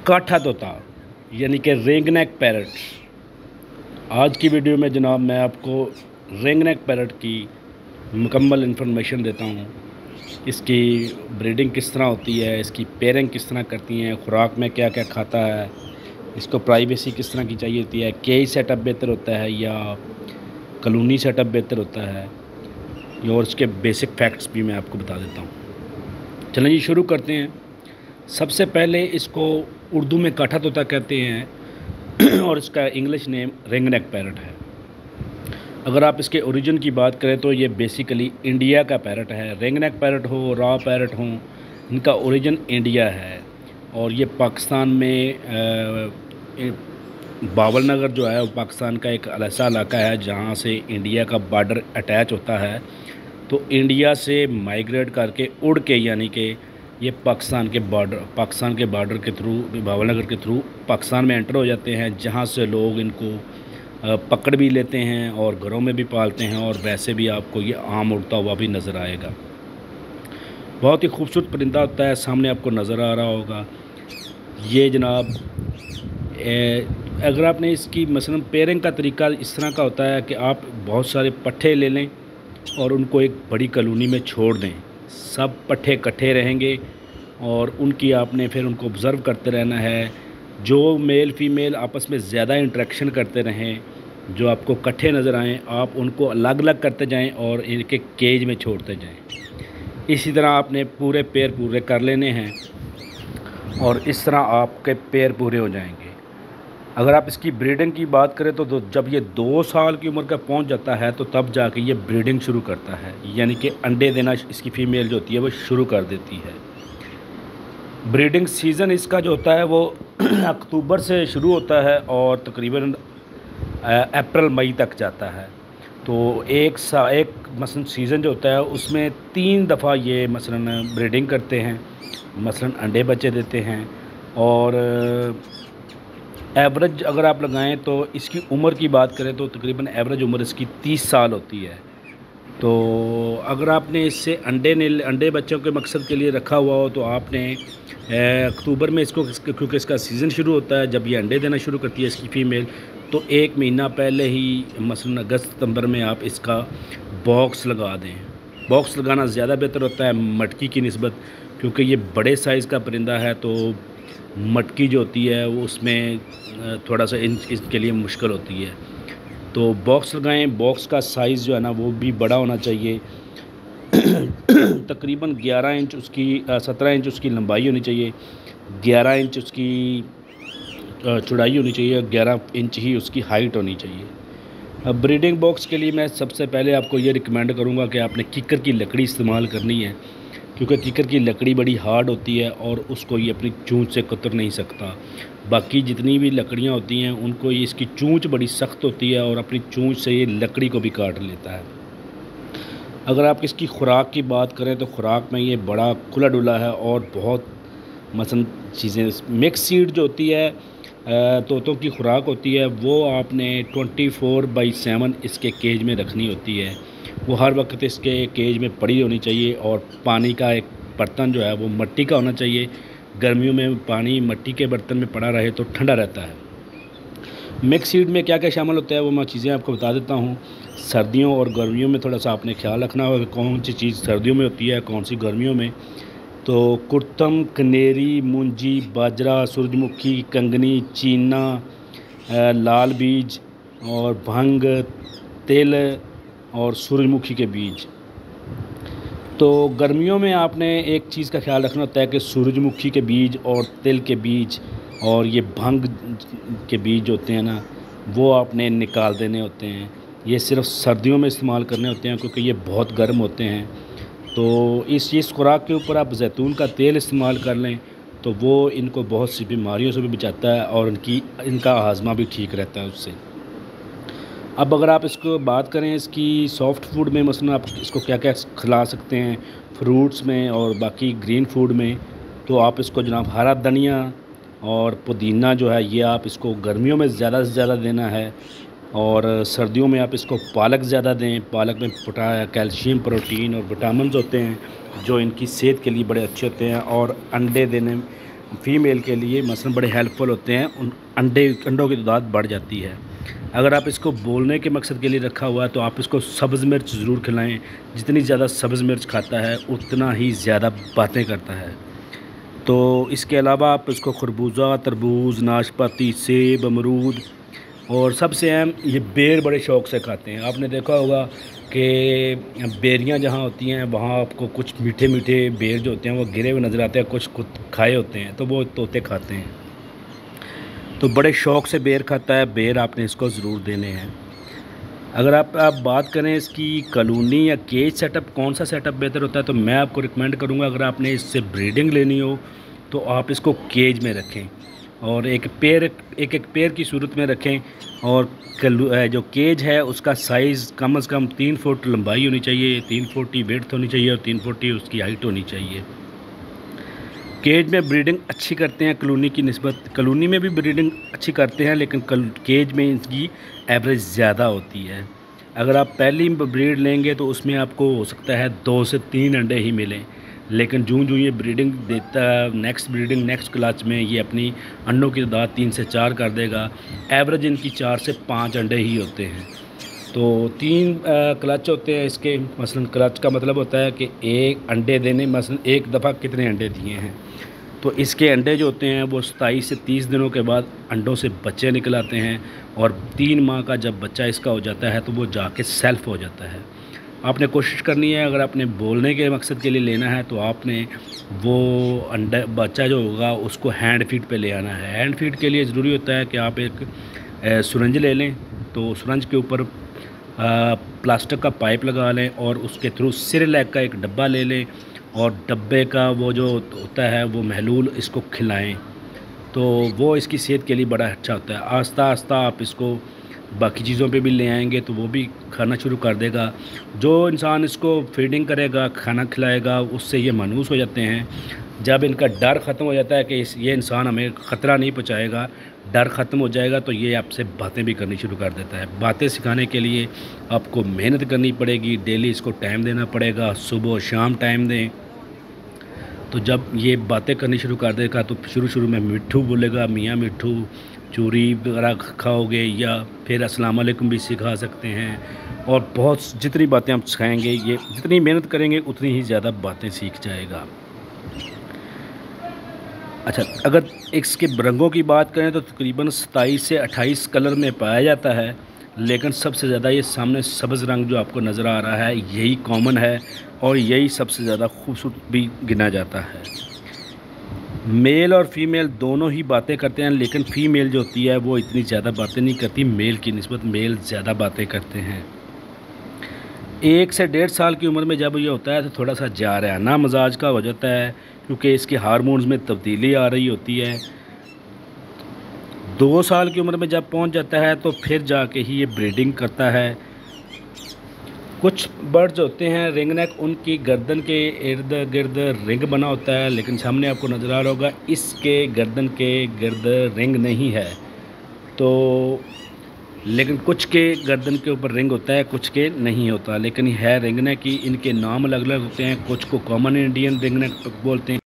काठा तोता यानी कि रिंग नेक पैरट। आज की वीडियो में जनाब मैं आपको रिंग नेक पैरट की मुकम्मल इन्फॉर्मेशन देता हूँ। इसकी ब्रीडिंग किस तरह होती है, इसकी पेयरिंग किस तरह करती हैं, खुराक में क्या क्या खाता है, इसको प्राइवेसी किस तरह की चाहिए होती है, केज सेटअप बेहतर होता है या कॉलोनी सेटअप बेहतर होता है, और इसके बेसिक फैक्ट्स भी मैं आपको बता देता हूँ। चलें जी शुरू करते हैं। सबसे पहले इसको उर्दू में काठा तोता कहते हैं और इसका English name ring neck parrot है। अगर आप इसके ओरिजिन की बात करें तो ये बेसिकली इंडिया का पैरट है। रिंग नेक पैरट हो, रॉ पैरट हो, इनका ओरिजिन इंडिया है और ये पाकिस्तान में बावल नगर जो है वो पाकिस्तान का एक ऐसा इलाका है जहाँ से इंडिया का बॉर्डर अटैच होता है। तो इंडिया से माइग्रेट करके उड़ के यानी कि ये पाकिस्तान के बॉर्डर के थ्रू, बावल नगर के थ्रू पाकिस्तान में एंटर हो जाते हैं, जहाँ से लोग इनको पकड़ भी लेते हैं और घरों में भी पालते हैं। और वैसे भी आपको ये आम उड़ता हुआ भी नज़र आएगा। बहुत ही खूबसूरत परिंदा होता है, सामने आपको नज़र आ रहा होगा। ये जनाब अगर आपने इसकी मसलन पेयरिंग का तरीका इस तरह का होता है कि आप बहुत सारे पट्ठे ले लें और उनको एक बड़ी कॉलोनी में छोड़ दें। सब पट्ठे इकट्ठे रहेंगे और उनकी आपने फिर उनको ऑब्ज़र्व करते रहना है। जो मेल फीमेल आपस में ज़्यादा इंटरेक्शन करते रहें, जो आपको इकट्ठे नज़र आएँ, आप उनको अलग अलग करते जाएं और इनके केज में छोड़ते जाएं। इसी तरह आपने पूरे पेयर पूरे कर लेने हैं और इस तरह आपके पेयर पूरे हो जाएंगे। अगर आप इसकी ब्रीडिंग की बात करें तो जब ये 2 साल की उम्र का पहुंच जाता है तो तब जाके ये ब्रीडिंग शुरू करता है, यानी कि अंडे देना इसकी फ़ीमेल जो होती है वो शुरू कर देती है। ब्रीडिंग सीज़न इसका जो होता है वो अक्टूबर से शुरू होता है और तकरीबन अप्रैल मई तक जाता है। तो एक मसलन सीज़न जो होता है उसमें 3 दफ़ा ये मसलन ब्रीडिंग करते हैं, मसलन अंडे बच्चे देते हैं। और एवरेज अगर आप लगाएं तो इसकी उम्र की बात करें तो तकरीबन एवरेज उम्र इसकी 30 साल होती है। तो अगर आपने इससे अंडे बच्चों के मकसद के लिए रखा हुआ हो तो आपने अक्टूबर में इसको, क्योंकि इसका सीज़न शुरू होता है जब ये अंडे देना शुरू करती है इसकी फ़ीमेल, तो 1 महीना पहले ही मसलन अगस्त सितंबर में आप इसका बॉक्स लगा दें। बॉक्स लगाना ज़्यादा बेहतर होता है मटकी की निस्बत, क्योंकि ये बड़े साइज़ का परिंदा है तो मटकी जो होती है वो उसमें थोड़ा सा इसके लिए मुश्किल होती है। तो बॉक्स लगाएं। बॉक्स का साइज़ जो है ना वो भी बड़ा होना चाहिए। तकरीबन 11 इंच उसकी 17 इंच उसकी लंबाई होनी चाहिए, 11 इंच उसकी चौड़ाई होनी चाहिए, 11 इंच ही उसकी हाइट होनी चाहिए। अब ब्रीडिंग बॉक्स के लिए मैं सबसे पहले आपको ये रिकमेंड करूँगा कि आपने कीकर की लकड़ी इस्तेमाल करनी है, क्योंकि कीकर की लकड़ी बड़ी हार्ड होती है और उसको ये अपनी चोंच से कुतर नहीं सकता। बाकी जितनी भी लकड़ियाँ होती हैं उनको ये इसकी चोंच बड़ी सख्त होती है और अपनी चोंच से ये लकड़ी को भी काट लेता है। अगर आप इसकी खुराक की बात करें तो खुराक में ये बड़ा खुला डुला है और बहुत मसलन चीज़ें मिक्स सीड जो होती है तोतों की खुराक होती है वो आपने 24/7 इसके केज में रखनी होती है। वो हर वक्त इसके केज में पड़ी होनी चाहिए और पानी का एक बर्तन जो है वो मिट्टी का होना चाहिए। गर्मियों में पानी मिट्टी के बर्तन में पड़ा रहे तो ठंडा रहता है। मिक्स सीड में क्या क्या शामिल होता है वो मैं चीज़ें आपको बता देता हूँ। सर्दियों और गर्मियों में थोड़ा सा आपने ख्याल रखना होगा कि कौन सी चीज़ सर्दियों में होती है, कौन सी गर्मियों में। तो कुर्तम, कनेरी, मूंजी, बाजरा, सूरजमुखी, कंगनी, चीना, लाल बीज और भंग, तिल और सूरजमुखी के बीज। तो गर्मियों में आपने एक चीज़ का ख्याल रखना होता है कि सूरजमुखी के बीज और तिल के बीज और ये भंग के बीज होते हैं ना वो आपने निकाल देने होते हैं। ये सिर्फ सर्दियों में इस्तेमाल करने होते हैं क्योंकि ये बहुत गर्म होते हैं। तो इस खुराक के ऊपर आप जैतून का तेल इस्तेमाल कर लें तो वो इनको बहुत सी बीमारियों से भी बचाता है और इनका हाजमा भी ठीक रहता है उससे। अब अगर आप इसको बात करें इसकी सॉफ्ट फूड में, मसलन आप इसको क्या क्या खिला सकते हैं फ्रूट्स में और बाकी ग्रीन फूड में, तो आप इसको जनाब हरा धनिया और पुदीना जो है ये आप इसको गर्मियों में ज़्यादा से ज़्यादा देना है और सर्दियों में आप इसको पालक ज़्यादा दें। पालक में कैल्शियम, प्रोटीन और विटामिन होते हैं जो इनकी सेहत के लिए बड़े अच्छे होते हैं और अंडे फ़ीमेल के लिए मसलन बड़े हेल्पफुल होते हैं, उन अंडों की तादाद बढ़ जाती है। अगर आप इसको बोलने के मकसद के लिए रखा हुआ है तो आप इसको सब्ज़ मिर्च ज़रूर खिलाएं। जितनी ज़्यादा सब्ज़ मिर्च खाता है उतना ही ज़्यादा बातें करता है। तो इसके अलावा आप इसको खरबूजा, तरबूज, नाशपाती, सेब, अमरूद और सबसे अहम ये बेर बड़े शौक़ से खाते हैं। आपने देखा होगा कि बेरियां जहाँ होती हैं वहाँ आपको कुछ मीठे मीठे बेर जो होते हैं वो गिरे हुए नज़र आते हैं, कुछ खाए होते हैं, तो वो तोते खाते हैं। तो बड़े शौक़ से बेर खाता है। बेर आपने इसको ज़रूर देने हैं। अगर आप बात करें इसकी कॉलोनी या केज सेटअप, कौन सा सेटअप बेहतर होता है, तो मैं आपको रिकमेंड करूँगा अगर आपने इससे ब्रीडिंग लेनी हो तो आप इसको केज में रखें और एक पेयर की सूरत में रखें। और जो केज है उसका साइज़ कम से कम 3 फुट लंबाई होनी चाहिए, 3 फुट की विड्थ होनी चाहिए और 3 फुट की उसकी हाइट होनी चाहिए। केज में ब्रीडिंग अच्छी करते हैं कॉलोनी की निस्बत। कॉलोनी में भी ब्रीडिंग अच्छी करते हैं लेकिन केज में इसकी एवरेज ज़्यादा होती है। अगर आप पहली ब्रीड लेंगे तो उसमें आपको हो सकता है 2 से 3 अंडे ही मिलें, लेकिन जूँ ये ब्रीडिंग देता है नेक्स्ट क्लच में ये अपनी अंडों की तादाद 3 से 4 कर देगा। एवरेज इनकी 4 से 5 अंडे ही होते हैं। तो 3 क्लच होते हैं इसके। मसलन क्लच का मतलब होता है कि एक अंडे देने, मसलन एक दफ़ा कितने अंडे दिए हैं। तो इसके अंडे जो होते हैं वो 27 से 30 दिनों के बाद अंडों से बच्चे निकल आते हैं और 3 माह का जब बच्चा इसका हो जाता है तो वो जाके सेल्फ हो जाता है। आपने कोशिश करनी है, अगर आपने बोलने के मकसद के लिए लेना है तो आपने वो अंडा बच्चा जो होगा उसको हैंड फीड पे ले आना है। हैंड फीड के लिए ज़रूरी होता है कि आप एक सुरंज ले लें, तो सुरंज के ऊपर प्लास्टिक का पाइप लगा लें और उसके थ्रू सिरेलैक का एक डब्बा ले लें और डब्बे का वो जो होता है वो महलूल इसको खिलाएं, तो वो इसकी सेहत के लिए बड़ा अच्छा होता है। आस्ता आस्ता आप इसको बाकी चीज़ों पे भी ले आएंगे तो वो भी खाना शुरू कर देगा। जो इंसान इसको फीडिंग करेगा, खाना खिलाएगा, उससे ये मायूस हो जाते हैं। जब इनका डर ख़त्म हो जाता है कि ये इंसान हमें ख़तरा नहीं पहुंचाएगा, डर ख़त्म हो जाएगा तो ये आपसे बातें भी करनी शुरू कर देता है। बातें सिखाने के लिए आपको मेहनत करनी पड़ेगी, डेली इसको टाइम देना पड़ेगा, सुबह शाम टाइम दें। तो जब ये बातें करनी शुरू कर देगा तो शुरू में मिट्ठू बोलेगा, मियाँ मिट्ठू, चूरी वगैरह खाओगे, या फिर अस्सलाम वालेकुम भी सिखा सकते हैं। और बहुत जितनी बातें आप सिखाएंगे, ये जितनी मेहनत करेंगे उतनी ही ज़्यादा बातें सीख जाएगा। अच्छा, अगर इसके रंगों की बात करें तो तकरीबन 27 से 28 कलर में पाया जाता है, लेकिन सबसे ज़्यादा ये सामने सब्ज़ रंग जो आपको नज़र आ रहा है यही कॉमन है और यही सबसे ज़्यादा खूबसूरत भी गिना जाता है। मेल और फीमेल दोनों ही बातें करते हैं, लेकिन फ़ीमेल जो होती है वो इतनी ज़्यादा बातें नहीं करती, मेल की निस्बत मेल ज़्यादा बातें करते हैं। 1 से 1.5 साल की उम्र में जब ये होता है तो थोड़ा सा जारहाना मिजाज का हो जाता है, क्योंकि इसके हार्मोन्स में तब्दीली आ रही होती है। 2 साल की उम्र में जब पहुंच जाता है तो फिर जाके ही ये ब्रीडिंग करता है। कुछ बर्ड्स होते हैं रिंग नेक, उनकी गर्दन के इर्द गिर्द रिंग बना होता है, लेकिन सामने आपको नज़र आ रहा होगा इसके गर्दन के गिर्द रिंग नहीं है। तो लेकिन कुछ के गर्दन के ऊपर रिंग होता है, कुछ के नहीं होता, लेकिन है रिंग नेक की। इनके नाम अलग अलग होते हैं, कुछ को कॉमन इंडियन रिंग नेक बोलते हैं।